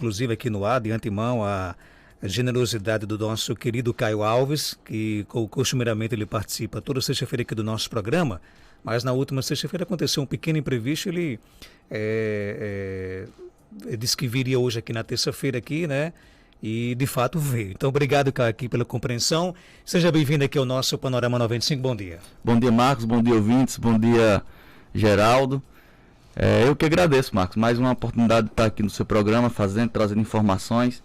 inclusive aqui no ar, de antemão, a generosidade do nosso querido Caio Alves, que costumeiramente ele participa toda sexta-feira aqui do nosso programa, mas na última sexta-feira aconteceu um pequeno imprevisto, ele disse que viria hoje aqui na terça-feira aqui, né? E de fato veio. Então obrigado, Caio, aqui pela compreensão. Seja bem-vindo aqui ao nosso Panorama 95, bom dia. Bom dia, Marcos, bom dia, ouvintes, bom dia, Geraldo. Eu que agradeço, Marcos, mais uma oportunidade de estar aqui no seu programa, trazendo informações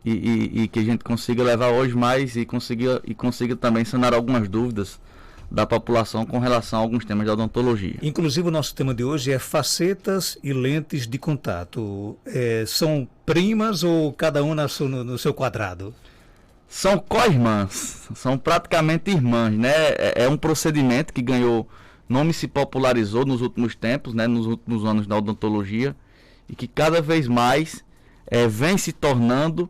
e que a gente consiga levar hoje mais e consiga também sanar algumas dúvidas da população com relação a alguns temas de odontologia. Inclusive o nosso tema de hoje é facetas e lentes de contato. São primas ou cada um no seu quadrado? São co-irmãs, são praticamente irmãs, né? É um procedimento que ganhou nome, se popularizou nos últimos tempos, né? Nos últimos anos da odontologia, e que cada vez mais vem se tornando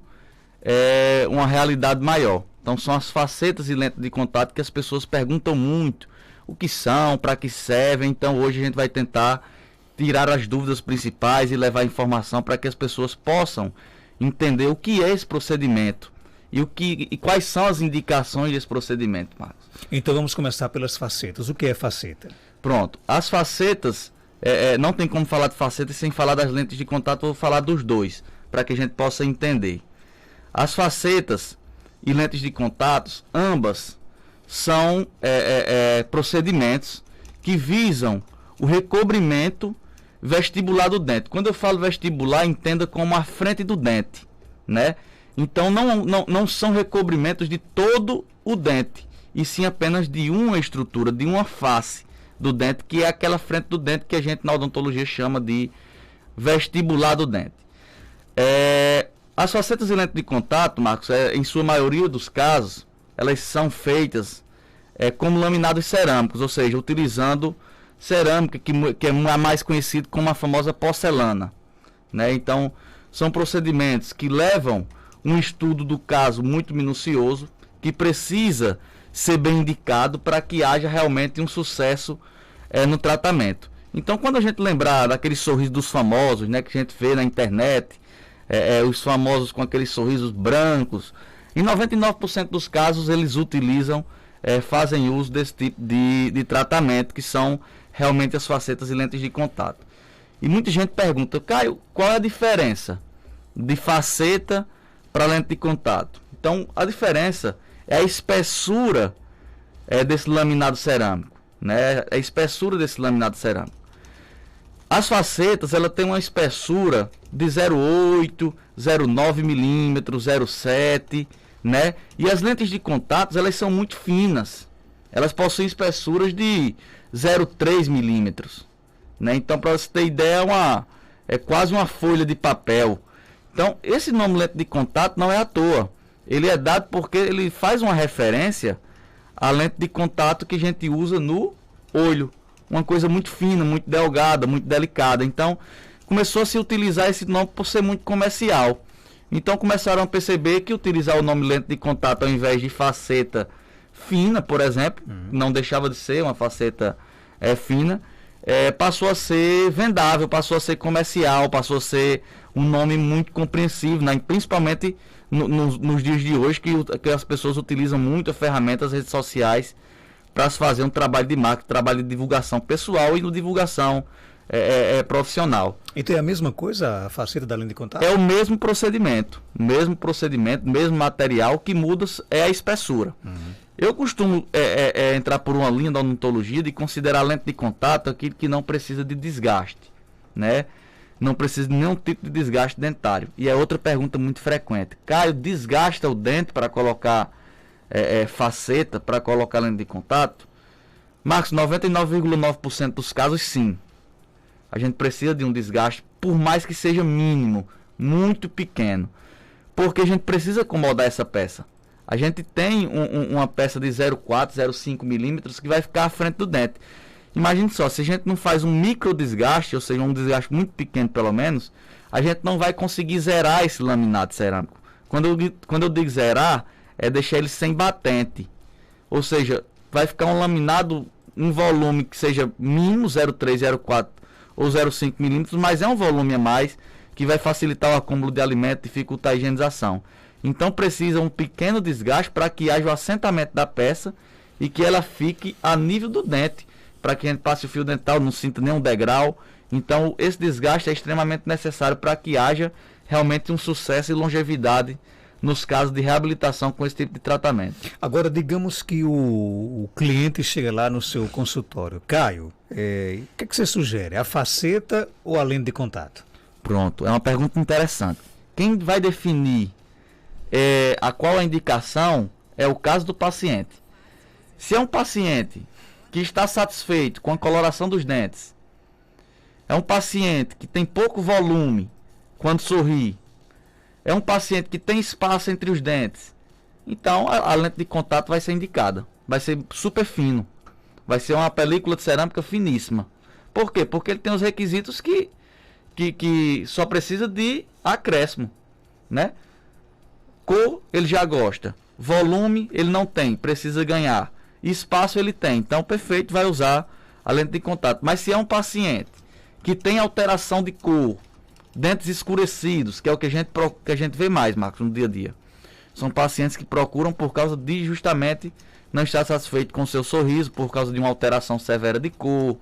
uma realidade maior. Então são as facetas e lentes de contato que as pessoas perguntam muito o que são, para que servem. Então hoje a gente vai tentar tirar as dúvidas principais e levar informação para que as pessoas possam entender o que é esse procedimento e quais são as indicações desse procedimento, Marcos. Então vamos começar pelas facetas. O que é faceta? Pronto, as facetas, não tem como falar de facetas sem falar das lentes de contato. Vou falar dos dois, para que a gente possa entender. As facetas e lentes de contatos, ambas são procedimentos que visam o recobrimento vestibular do dente. Quando eu falo vestibular, entenda como a frente do dente, né? Então não são recobrimentos de todo o dente, e sim apenas de uma estrutura, de uma face do dente, que é aquela frente do dente que a gente na odontologia chama de vestibular do dente. As facetas e lentes de contato, Marcos, em sua maioria dos casos, elas são feitas como laminados cerâmicos, ou seja, utilizando cerâmica, que é mais conhecido como a famosa porcelana, né? Então, são procedimentos que levam um estudo do caso muito minucioso, que precisa ser bem indicado para que haja realmente um sucesso no tratamento. Então, quando a gente lembrar daqueles sorrisos dos famosos, né, que a gente vê na internet, os famosos com aqueles sorrisos brancos, em 99% dos casos eles utilizam, fazem uso desse tipo de tratamento, que são realmente as facetas e lentes de contato. E muita gente pergunta: Caio, qual é a diferença de faceta para lente de contato? Então, a diferença é a espessura desse laminado cerâmico, né? A espessura desse laminado cerâmico. As facetas, ela tem uma espessura de 0,8, 0,9 milímetros, 0,7, né? E as lentes de contato, elas são muito finas. Elas possuem espessuras de 0,3 milímetros, né? Então, para você ter ideia, é quase uma folha de papel. Então, esse nome lente de contato não é à toa. Ele é dado porque ele faz uma referência à lente de contato que a gente usa no olho. Uma coisa muito fina, muito delgada, muito delicada. Então, começou a se utilizar esse nome por ser muito comercial. Então, começaram a perceber que utilizar o nome lente de contato ao invés de faceta fina, por exemplo, não deixava de ser uma faceta fina, passou a ser vendável, passou a ser comercial, passou a ser um nome muito compreensível, né? Principalmente nos dias de hoje, que as pessoas utilizam muito as ferramentas, as redes sociais, para se fazer um trabalho de marketing, trabalho de divulgação pessoal e no divulgação profissional. Então é a mesma coisa a faceta da lente de contato? É o mesmo procedimento, mesmo material, que muda é a espessura. Eu costumo entrar por uma linha da odontologia de considerar a lente de contato aquilo que não precisa de desgaste, né? Não precisa de nenhum tipo de desgaste dentário. E é outra pergunta muito frequente: Caio, desgasta o dente para colocar faceta, para colocar lente de contato? Marcos, 99,9% dos casos, sim. A gente precisa de um desgaste, por mais que seja mínimo, muito pequeno, porque a gente precisa acomodar essa peça. A gente tem uma peça de 0,4, 0,5 milímetros que vai ficar à frente do dente. Imagine só, se a gente não faz um micro desgaste, ou seja, um desgaste muito pequeno pelo menos, a gente não vai conseguir zerar esse laminado cerâmico. Quando eu digo zerar, é deixar ele sem batente. Ou seja, vai ficar um laminado, um volume que seja mínimo 0,3, 0,4 ou 0,5 milímetros, mas é um volume a mais que vai facilitar o acúmulo de alimento, dificultar a higienização. Então precisa um pequeno desgaste para que haja o assentamento da peça e que ela fique a nível do dente, para que a gente passe o fio dental, não sinta nenhum degrau. Então esse desgaste é extremamente necessário para que haja realmente um sucesso e longevidade nos casos de reabilitação com esse tipo de tratamento. Agora, digamos que o cliente chega lá no seu consultório. Caio, o que você sugere? A faceta ou a lente de contato? Pronto, é uma pergunta interessante. Quem vai definir a qual a indicação é o caso do paciente. Se é um paciente que está satisfeito com a coloração dos dentes, é um paciente que tem pouco volume quando sorri, é um paciente que tem espaço entre os dentes, então a lente de contato vai ser indicada. Vai ser super fino. Vai ser uma película de cerâmica finíssima. Por quê? Porque ele tem os requisitos que só precisa de acréscimo, né? Cor, ele já gosta. Volume, ele não tem, precisa ganhar. Espaço, ele tem. Então, perfeito, vai usar a lente de contato. Mas se é um paciente que tem alteração de cor, dentes escurecidos, que é o que a gente vê mais, Marcos, no dia a dia. São pacientes que procuram por causa de justamente não estar satisfeito com o seu sorriso, por causa de uma alteração severa de cor,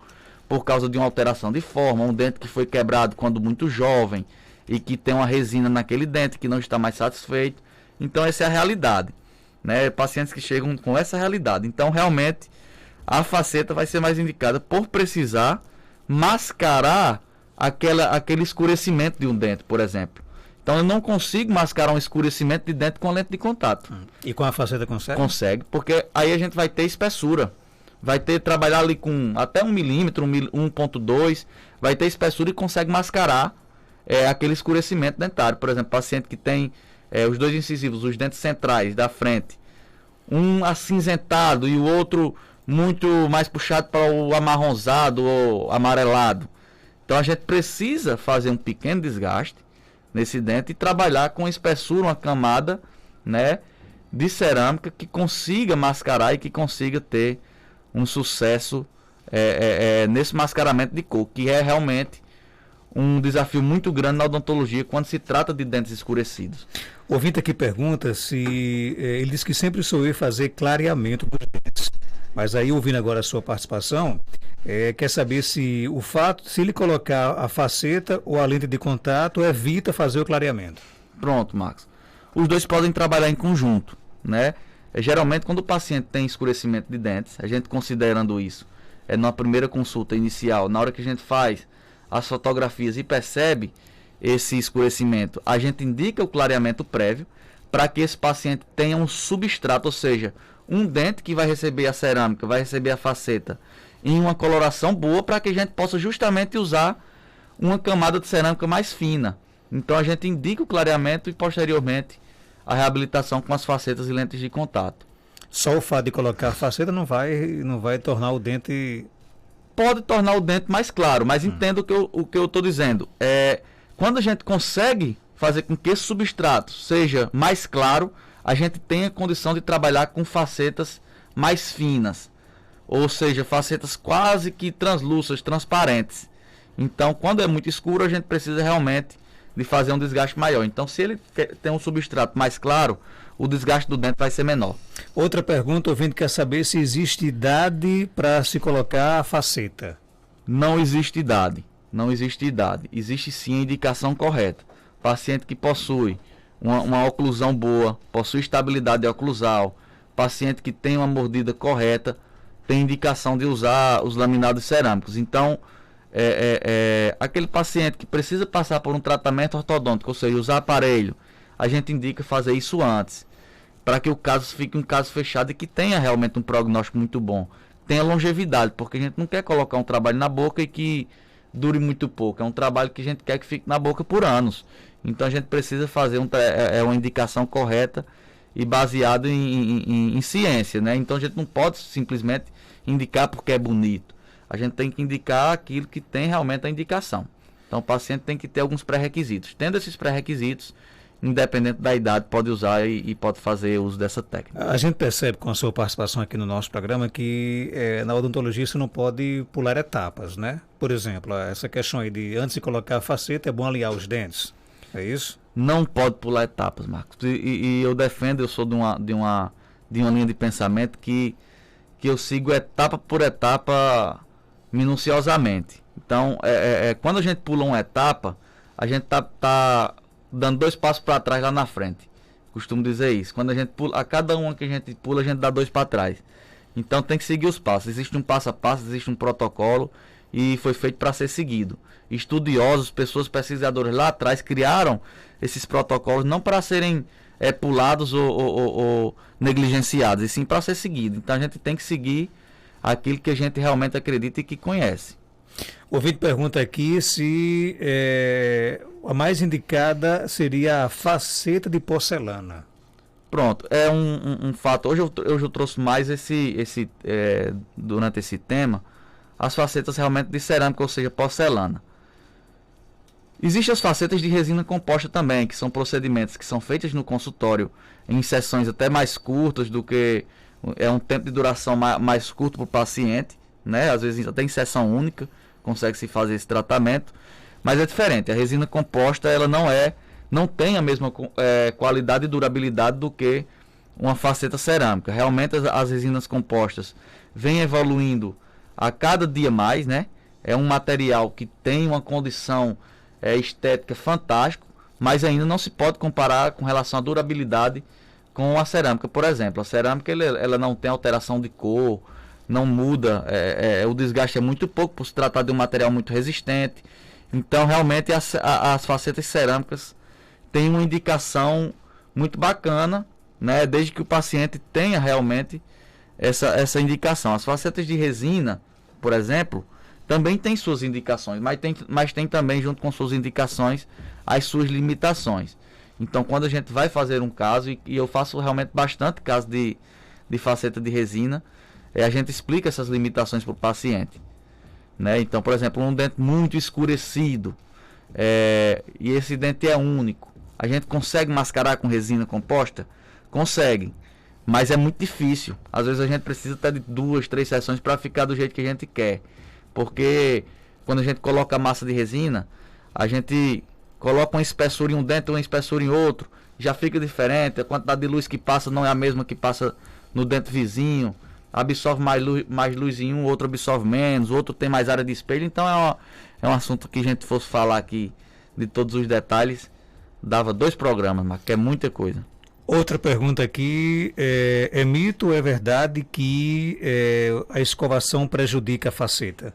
por causa de uma alteração de forma, um dente que foi quebrado quando muito jovem e que tem uma resina naquele dente que não está mais satisfeito. Então essa é a realidade, né? Pacientes que chegam com essa realidade. Então realmente a faceta vai ser mais indicada por precisar mascarar aquele escurecimento de um dente, por exemplo. Então eu não consigo mascarar um escurecimento de dente com a lente de contato. E com a faceta consegue? Consegue, porque aí a gente vai ter espessura. Vai ter trabalhar ali com até 1 milímetro, 1,2, vai ter espessura e consegue mascarar aquele escurecimento dentário. Por exemplo, paciente que tem os dois incisivos, os dentes centrais da frente, um acinzentado e o outro muito mais puxado para o amarronzado ou amarelado. Então a gente precisa fazer um pequeno desgaste nesse dente e trabalhar com espessura, uma camada, né, de cerâmica que consiga mascarar e que consiga ter um sucesso nesse mascaramento de cor, que é realmente um desafio muito grande na odontologia quando se trata de dentes escurecidos. O ouvinte aqui pergunta se ele diz que sempre sonhou fazer clareamento dos dentes. Mas aí, ouvindo agora a sua participação, quer saber se se ele colocar a faceta ou a lente de contato, evita fazer o clareamento. Pronto, Max. Os dois podem trabalhar em conjunto, né? Geralmente, quando o paciente tem escurecimento de dentes, a gente considerando isso, na primeira consulta inicial, na hora que a gente faz as fotografias e percebe esse escurecimento, a gente indica o clareamento prévio para que esse paciente tenha um substrato, ou seja, um dente que vai receber a cerâmica, vai receber a faceta em uma coloração boa, para que a gente possa justamente usar uma camada de cerâmica mais fina. Então a gente indica o clareamento e posteriormente a reabilitação com as facetas e lentes de contato. Só o fato de colocar a faceta não vai tornar o dente... Pode tornar o dente mais claro, mas entenda o que eu estou dizendo. Quando a gente consegue fazer com que esse substrato seja mais claro, a gente tem a condição de trabalhar com facetas mais finas, ou seja, facetas quase que translúcidas, transparentes. Então, quando é muito escuro, a gente precisa realmente de fazer um desgaste maior. Então, se ele tem um substrato mais claro, o desgaste do dente vai ser menor. Outra pergunta, o ouvinte quer saber se existe idade para se colocar a faceta. Não existe idade. Não existe idade. Existe sim a indicação correta. Paciente que possui uma oclusão boa, possui estabilidade oclusal, paciente que tem uma mordida correta, tem indicação de usar os laminados cerâmicos. Então, aquele paciente que precisa passar por um tratamento ortodôntico, ou seja, usar aparelho, a gente indica fazer isso antes, para que o caso fique um caso fechado e que tenha realmente um prognóstico muito bom, tenha longevidade, porque a gente não quer colocar um trabalho na boca e que dure muito pouco, é um trabalho que a gente quer que fique na boca por anos. Então a gente precisa fazer uma indicação correta e baseado em ciência, né? Então a gente não pode simplesmente indicar porque é bonito. A gente tem que indicar aquilo que tem realmente a indicação. Então o paciente tem que ter alguns pré-requisitos. Tendo esses pré-requisitos, independente da idade, pode usar e pode fazer uso dessa técnica. A gente percebe com a sua participação aqui no nosso programa que na odontologia você não pode pular etapas, né? Por exemplo, essa questão aí de antes de colocar a faceta é bom alinhar os dentes, é isso? Não pode pular etapas, Marcos. E eu defendo, eu sou de uma linha de pensamento que eu sigo etapa por etapa minuciosamente. Então, quando a gente pula uma etapa, a gente tá dando 2 passos para trás lá na frente. Costumo dizer isso. Quando a gente pula, a cada uma que a gente pula, a gente dá 2 para trás. Então tem que seguir os passos. Existe um passo a passo, existe um protocolo e foi feito para ser seguido. Estudiosos, pessoas pesquisadoras lá atrás criaram esses protocolos não para serem pulados ou negligenciados, e sim para ser seguido. Então a gente tem que seguir aquilo que a gente realmente acredita e que conhece. O ouvinte pergunta aqui se a mais indicada seria a faceta de porcelana. Pronto, é um fato. Hoje eu trouxe mais durante esse tema, as facetas realmente de cerâmica, ou seja, porcelana. Existem as facetas de resina composta também, que são procedimentos que são feitos no consultório em sessões até mais curtas do que um tempo de duração mais curto para o paciente, né? Às vezes até em sessão única consegue-se fazer esse tratamento, mas é diferente. A resina composta ela não tem a mesma qualidade e durabilidade do que uma faceta cerâmica. Realmente as resinas compostas vêm evoluindo a cada dia mais, né? É um material que tem uma condição estética fantástica, mas ainda não se pode comparar com relação à durabilidade com a cerâmica. Por exemplo, a cerâmica ela não tem alteração de cor, não muda, o desgaste é muito pouco por se tratar de um material muito resistente. Então realmente as facetas cerâmicas têm uma indicação muito bacana, né? Desde que o paciente tenha realmente essa indicação. As facetas de resina, por exemplo, também tem suas indicações, mas tem também, junto com suas indicações, as suas limitações. Então, quando a gente vai fazer um caso, e eu faço realmente bastante caso de faceta de resina, a gente explica essas limitações para o paciente, né? Então, por exemplo, um dente muito escurecido, e esse dente é único, a gente consegue mascarar com resina composta? Consegue, mas é muito difícil. Às vezes a gente precisa até de 2, 3 sessões para ficar do jeito que a gente quer. Porque quando a gente coloca a massa de resina, a gente coloca uma espessura em um dente, uma espessura em outro, já fica diferente. A quantidade de luz que passa não é a mesma que passa no dente vizinho. Absorve mais luz em um, outro absorve menos, outro tem mais área de espelho. Então é um assunto que a gente fosse falar aqui de todos os detalhes, dava 2 programas, mas que é muita coisa. Outra pergunta aqui, é mito ou é verdade que a escovação prejudica a faceta?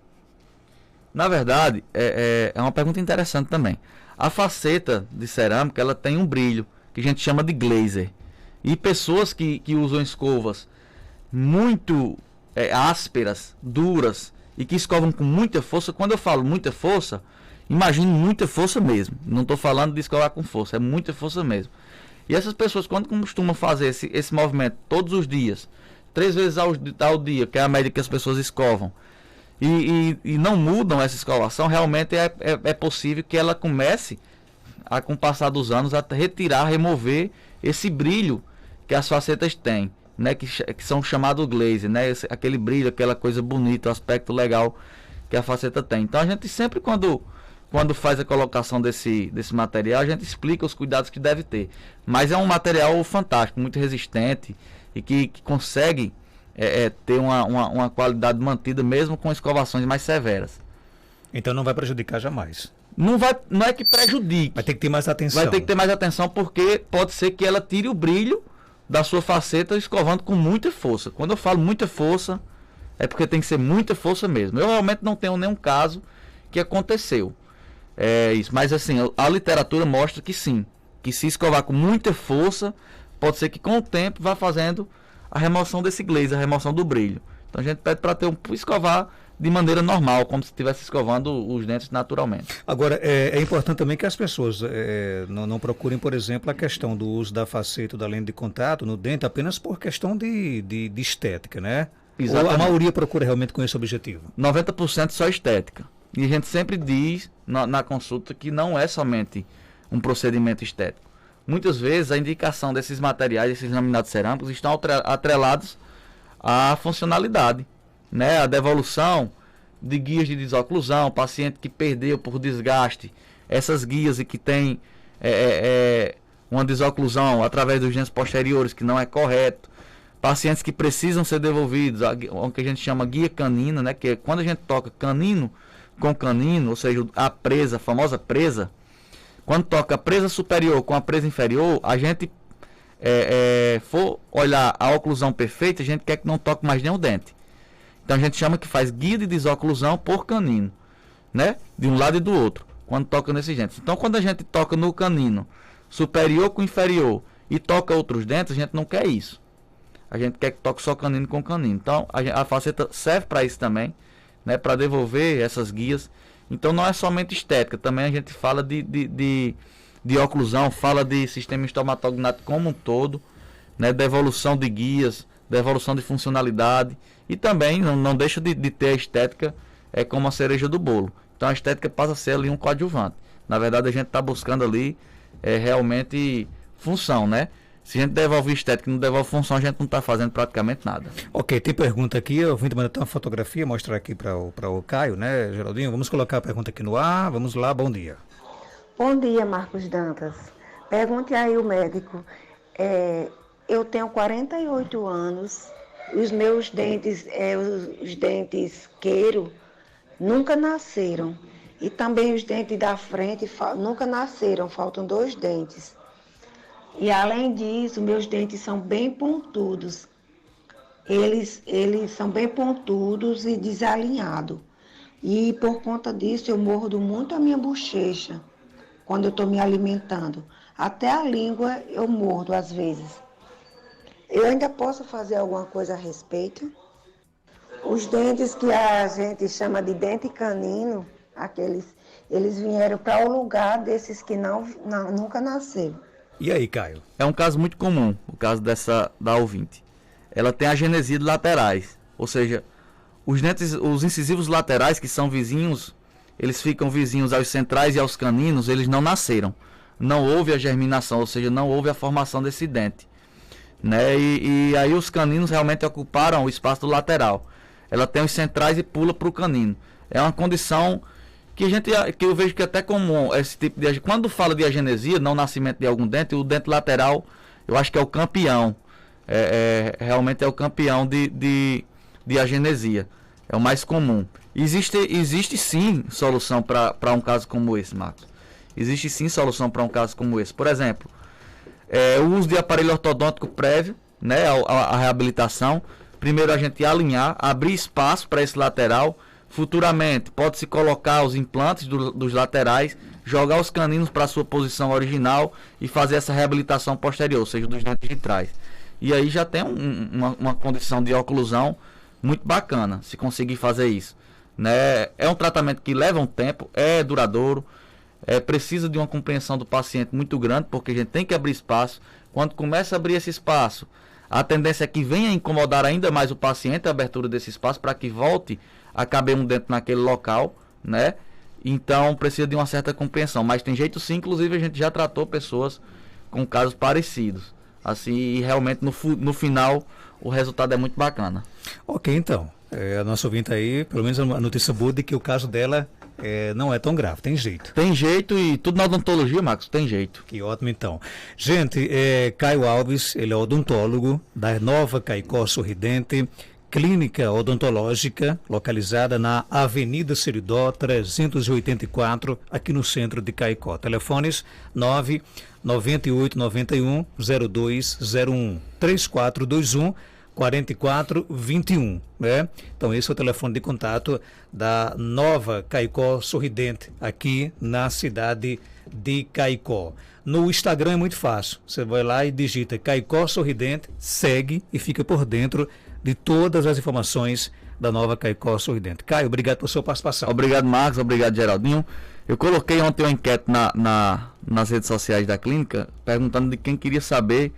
Na verdade, é uma pergunta interessante também. A faceta de cerâmica, ela tem um brilho, que a gente chama de glazer. E pessoas que usam escovas muito ásperas, duras, e que escovam com muita força, quando eu falo muita força, imagine muita força mesmo. Não estou falando de escovar com força, é muita força mesmo. E essas pessoas, quando costumam fazer esse movimento todos os dias, 3 vezes ao dia, que é a média que as pessoas escovam, e não mudam essa escovação, realmente é possível que ela comece, com o passar dos anos, a remover esse brilho que as facetas têm, né? Que são chamados glaze, né? Aquele brilho, aquela coisa bonita, o aspecto legal que a faceta tem. Então a gente sempre, quando faz a colocação desse material, a gente explica os cuidados que deve ter. Mas é um material fantástico, muito resistente e que consegue ter uma qualidade mantida mesmo com escovações mais severas. Então não vai prejudicar jamais. Não é que prejudique. Vai ter que ter mais atenção. Vai ter que ter mais atenção, porque pode ser que ela tire o brilho da sua faceta escovando com muita força. Quando eu falo muita força, é porque tem que ser muita força mesmo. Eu realmente não tenho nenhum caso que aconteceu. Isso, mas assim, a literatura mostra que sim, que se escovar com muita força, pode ser que com o tempo vá fazendo a remoção desse glaze, a remoção do brilho. Então a gente pede para escovar de maneira normal, como se estivesse escovando os dentes naturalmente. Agora, é importante também que as pessoas não procurem, por exemplo, a questão do uso da faceta ou da lente de contato no dente apenas por questão de estética, né? Exatamente. Ou a maioria procura realmente com esse objetivo? 90% só estética. E a gente sempre diz na consulta que não é somente um procedimento estético. muitas vezes a indicação desses materiais, esses laminados cerâmicos, estão atrelados à funcionalidade, né? A devolução de guias de desoclusão, paciente que perdeu por desgaste essas guias e que tem uma desoclusão através dos dentes posteriores, que não é correto. Pacientes que precisam ser devolvidos, o que a gente chama guia canina, né? Que é quando a gente toca canino com canino, ou seja, a presa, a famosa presa, quando toca a presa superior com a presa inferior, a gente for olhar a oclusão perfeita, a gente quer que não toque mais nenhum dente. Então a gente chama que faz guia de desoclusão por canino, né? De um lado e do outro, quando toca nesses dentes. Então quando a gente toca no canino superior com inferior e toca outros dentes, a gente não quer isso. A gente quer que toque só canino com canino. Então a faceta serve para isso também, né? Para devolver essas guias. Então não é somente estética, também a gente fala de oclusão, fala de sistema estomatognático como um todo, né? Devolução de guias, devolução de funcionalidade. E também não deixa de ter a estética como a cereja do bolo. Então a estética passa a ser ali um coadjuvante. Na verdade a gente está buscando ali realmente função, né? Se a gente devolve estética e não devolve função, a gente não está fazendo praticamente nada. Ok, tem pergunta aqui, eu vim te mandar uma fotografia, mostrar aqui para o Caio, né, Geraldinho? Vamos colocar a pergunta aqui no ar, vamos lá, bom dia. Bom dia, Marcos Dantas. Pergunte aí o médico. Eu tenho 48 anos, os meus dentes, os dentes queiro, nunca nasceram. E também os dentes da frente nunca nasceram, faltam 2 dentes. E além disso, meus dentes são bem pontudos. Eles são bem pontudos e desalinhados. E por conta disso eu mordo muito a minha bochecha quando eu estou me alimentando. Até a língua eu mordo às vezes. Eu ainda posso fazer alguma coisa a respeito? Os dentes que a gente chama de dente canino, eles vieram para o lugar desses que nunca nasceram. E aí, Caio? É um caso muito comum, o caso da ouvinte. Ela tem agenesia de laterais, ou seja, os incisivos laterais, que são vizinhos, eles ficam vizinhos aos centrais e aos caninos, eles não nasceram. Não houve a germinação, ou seja, não houve a formação desse dente, né? E aí os caninos realmente ocuparam o espaço do lateral. Ela tem os centrais e pula para o canino. É uma condição que eu vejo que é até comum esse tipo de... Quando fala de agenesia, não nascimento de algum dente, o dente lateral, eu acho que é o campeão. Realmente é o campeão de agenesia. É o mais comum. Existe sim solução para um caso como esse, Marcos. Existe sim solução para um caso como esse. Por exemplo, o uso de aparelho ortodôntico prévio, né, a reabilitação. Primeiro a gente alinhar, abrir espaço para esse lateral. Futuramente pode-se colocar os implantes dos laterais, jogar os caninos para a sua posição original e fazer essa reabilitação posterior, ou seja, dos dentes de trás. E aí já tem uma condição de oclusão muito bacana, se conseguir fazer isso, né? É um tratamento que leva um tempo, é duradouro, precisa de uma compreensão do paciente muito grande, porque a gente tem que abrir espaço. Quando começa a abrir esse espaço, a tendência é que venha incomodar ainda mais o paciente a abertura desse espaço para que volte a caber um dente naquele local, né? Então precisa de uma certa compreensão, mas tem jeito sim. Inclusive a gente já tratou pessoas com casos parecidos, assim, e realmente no final o resultado é muito bacana. Ok, então, a nossa ouvinte aí, pelo menos a notícia boa de que o caso dela não é tão grave, tem jeito. Tem jeito, e tudo na odontologia, Marcos, tem jeito. Que ótimo, então. Gente, Caio Alves, ele é odontólogo da Nova Caicó Sorridente, clínica odontológica, localizada na Avenida Seridó 384, aqui no centro de Caicó. Telefones 99891 0201 3421 4421, né? Então esse é o telefone de contato da Nova Caicó Sorridente, aqui na cidade de Caicó. No Instagram é muito fácil, você vai lá e digita Caicó Sorridente, segue e fica por dentro de todas as informações da Nova Caicó Sorridente. Caio, obrigado por sua participação. Obrigado, Marcos, obrigado, Geraldinho. Eu coloquei ontem uma enquete nas redes sociais da clínica, perguntando de quem queria saber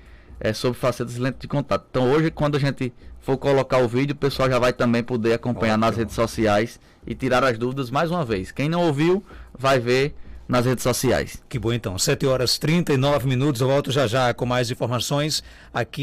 sobre facetas de lente de contato. Então hoje, quando a gente for colocar o vídeo, o pessoal já vai também poder acompanhar nas redes sociais e tirar as dúvidas mais uma vez. Quem não ouviu, vai ver nas redes sociais. Que bom então, 7h39, eu volto já já com mais informações aqui